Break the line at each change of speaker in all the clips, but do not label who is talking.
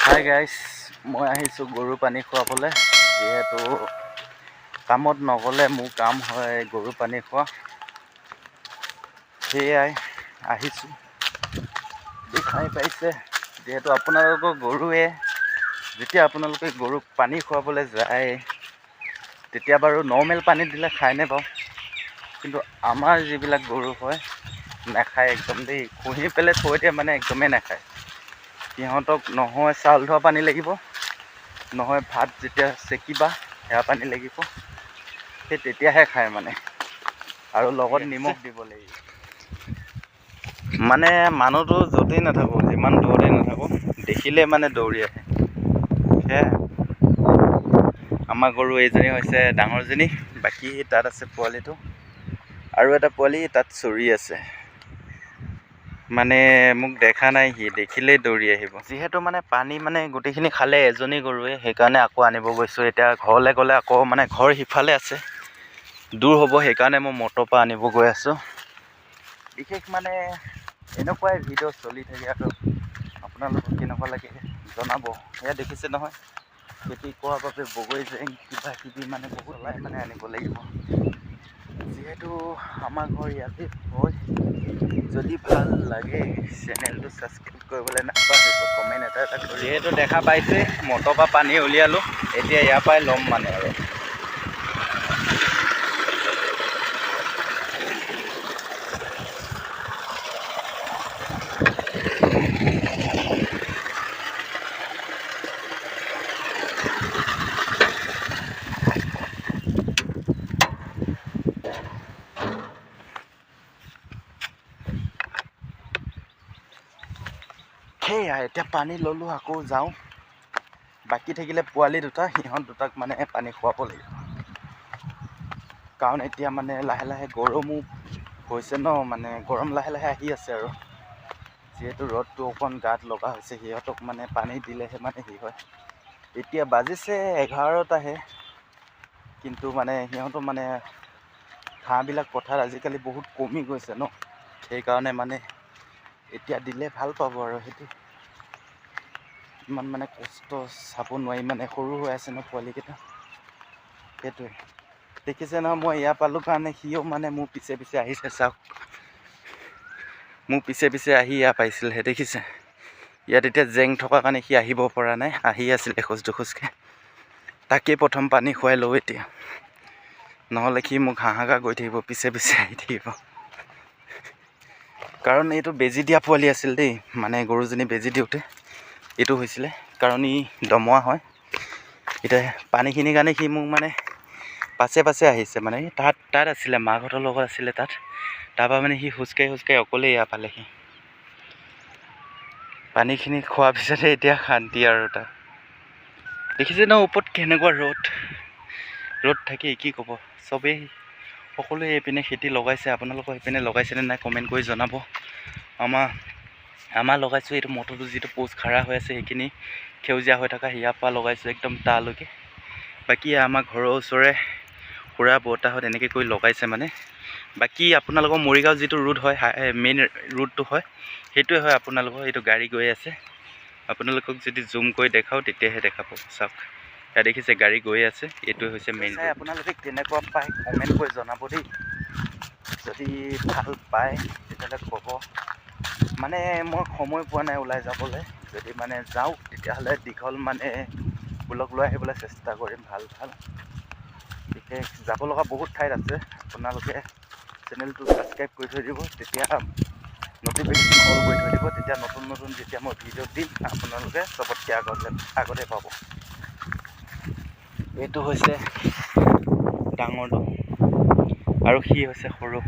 Hi guys, মই আহিছোঁ গৰু পানী খুৱাবলৈ। যিহেতু কামত নগ'লে মোৰ কাম হয় গৰু পানী খোৱা, সেয়াই আহিছোঁ। দেখাই পাইছে, যিহেতু আপোনালোকৰ গৰুৱে যেতিয়া আপোনালোকে গৰুক পানী খুৱাবলৈ যায় তেতিয়া বাৰু নৰ্মেল পানী দিলে খায়নে বাৰু? কিন্তু আমাৰ যিবিলাক গৰু হয় নাখায় একদম দেই, কুঁহি পেলাই থৈ দিয়ে মানে একদমেই নাখায়। সিহঁতক নহয় চাউল ধোৱা পানী লাগিব, নহয় ভাত যেতিয়া চেকিবা সেয়া পানী লাগিব, সেই তেতিয়াহে খায় মানে, আৰু লগত নিমখ দিব লাগিব। মানে মানুহটো য'তেই নাথাকোঁ, যিমান দূৰতেই নাথাকোঁ, দেখিলে মানে দৌৰি আহে। সেয়াই আমাৰ গৰু এইজনী হৈছে ডাঙৰজনী, বাকী তাত আছে পোৱালিটো, আৰু এটা পোৱালি তাত চৰি আছে। মানে মোক দেখা নাই, সি দেখিলেই দৌৰি আহিব। যিহেতু মানে পানী মানে গোটেইখিনি খালে এজনী গৰুৱে, সেইকাৰণে আকৌ আনিব গৈছোঁ। এতিয়া ঘৰলৈ গ'লে আকৌ মানে ঘৰ সিফালে আছে, দূৰ হ'ব, সেইকাৰণে মই মটৰ পৰা আনিব গৈ আছোঁ। বিশেষ মানে এনেকুৱাই ভিডিঅ' চলি থাকে, আৰু আপোনালোকক কেনেকুৱা লাগে জনাব। সেয়া দেখিছে নহয়, খেতি কৰাৰ বাবে বগৰী জেং কিবা কিবি মানে বহুত ওলাই মানে আনিব লাগিব। যিহেতু আমাৰ ঘৰ ইয়াতে হয়, যদি ভাল লাগে চেনেলটো ছাবস্ক্ৰাইব কৰিবলৈ নাপাহৰিব, কমেণ্ট এটা কৰি। যিহেতু দেখা পাইছে মটৰ পৰা পানী উলিয়ালোঁ, এতিয়া ইয়াৰ পৰাই ল'ম মানে আৰু। সেয়া এতিয়া পানী ল'লোঁ, আকৌ যাওঁ। বাকী থাকিলে পোৱালি দুটা, সিহঁত দুটাক মানে পানী খুৱাব লাগিব। কাৰণ এতিয়া মানে লাহে লাহে গৰমো হৈছে ন, মানে গৰম লাহে লাহে আহি আছে, আৰু যিহেতু ৰ'দটো অকণ গাত লগা হৈছে, সিহঁতক মানে পানী দিলেহে মানে হেৰি হয়। এতিয়া বাজিছে 11টাহে, কিন্তু মানে সিহঁতৰ মানে ঘাঁহবিলাক পথাৰত আজিকালি বহুত কমি গৈছে ন, সেইকাৰণে মানে এতিয়া দিলে ভাল পাব। আৰু সেইটো ইমান মানে কষ্ট চাব নোৱাৰি, মানে সৰু হৈ আছে ন পোৱালিকেইটা, সেইটোৱে। দেখিছে নহয়, মই এয়া পালোঁ কাৰণে সিও মানে মোৰ পিছে পিছে আহিছে, চাওক। মোৰ পিছে পিছে আহি এয়া পাইছিলহে, দেখিছে? ইয়াত এতিয়া জেং থকা কাৰণে সি আহিব পৰা নাই, আহি আছিল এখোজ দুখোজকৈ। তাকেই প্ৰথম পানী খুৱাই লওঁ এতিয়া, নহ'লে সি মোক হাহাকাৰ কৰি থাকিব, পিছে পিছে আহি থাকিব। কাৰণ এইটো বেজী দিয়া পোৱালি আছিল দেই, মানে গৰুজনী বেজী দিওঁতে এইটো হৈছিলে, কাৰণ ই দমৰা হয়। এতিয়া পানীখিনিৰ কাৰণে সি মোক মানে পাছে পাছে আহিছে, মানে তাত আছিলে মাকহঁতৰ লগত আছিলে তাত, তাৰপৰা মানে সি খোজকাঢ়ি অকলেই এয়া পালেহি। পানীখিনি খোৱাৰ পিছতহে এতিয়া শান্তি আৰু তাৰ। দেখিছে ন ওপৰত কেনেকুৱা ৰ'দ থাকি কি ক'ব। সকলোৱে এইপিনে খেতি লগাইছে, আপোনালোকৰ সেইপিনে লগাইছেনে নাই কমেণ্ট কৰি জনাব। আমাৰ লগাইছোঁ, এইটো মটৰটো যিটো পোষ্ট খাৰা হৈ আছে সেইখিনি সেউজীয়া হৈ থকা ইয়াৰ পৰা লগাইছোঁ একদম তালৈকে। বাকী আমাৰ ঘৰৰ ওচৰৰে খুৰা বৰ্তাহঁত এনেকৈ কৰি লগাইছে মানে। বাকী আপোনালোকৰ মৰিগাঁও যিটো ৰোড হয়, মেইন ৰোডটো হয়, সেইটোৱে হয় আপোনালোকৰ। এইটো গাড়ী গৈ আছে, আপোনালোকক যদি জুম কৰি দেখাওঁ তেতিয়াহে দেখা পাব। চাওক, এয়া দেখিছে গাড়ী গৈ আছে, এইটোৱে হৈছে মেইন ৰোড। আপোনালোকে কেনেকুৱা পায় কমেণ্ট কৰি জনাব দেই। যদি ভাল পায় তেতিয়াহ'লে ক'ব। মানে মই সময় পোৱা নাই ওলাই যাবলৈ, যদি মানে যাওঁ তেতিয়াহ'লে দীঘল মানে ব্লগ লৈ আহিবলৈ চেষ্টা কৰিম। ভাল বিশেষ যাব লগা বহুত ঠাইত আছে, আপোনালোকে চেনেলটো ছাবস্ক্ৰাইব কৰি থৈ দিব, তেতিয়া নটিফিকেশ্যন অল কৰি থৈ দিব, তেতিয়া নতুন যেতিয়া মই ভিডিঅ' দিম আপোনালোকে চবতকৈ আগতে পাব। এইটো হৈছে ডাঙৰটো, আৰু সি হৈছে সৰু।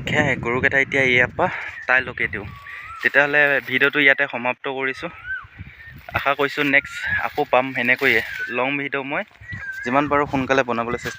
সেয়াই গৰুকেইটা এতিয়া ইয়াৰ পৰা তাইলৈকে দিওঁ। তেতিয়াহ'লে ভিডিঅ'টো ইয়াতে সমাপ্ত কৰিছোঁ। আশা কৰিছোঁ নেক্সট আকৌ পাম, সেনেকৈয়ে লং ভিডিঅ' মই যিমান পাৰোঁ সোনকালে বনাবলৈ চেষ্টা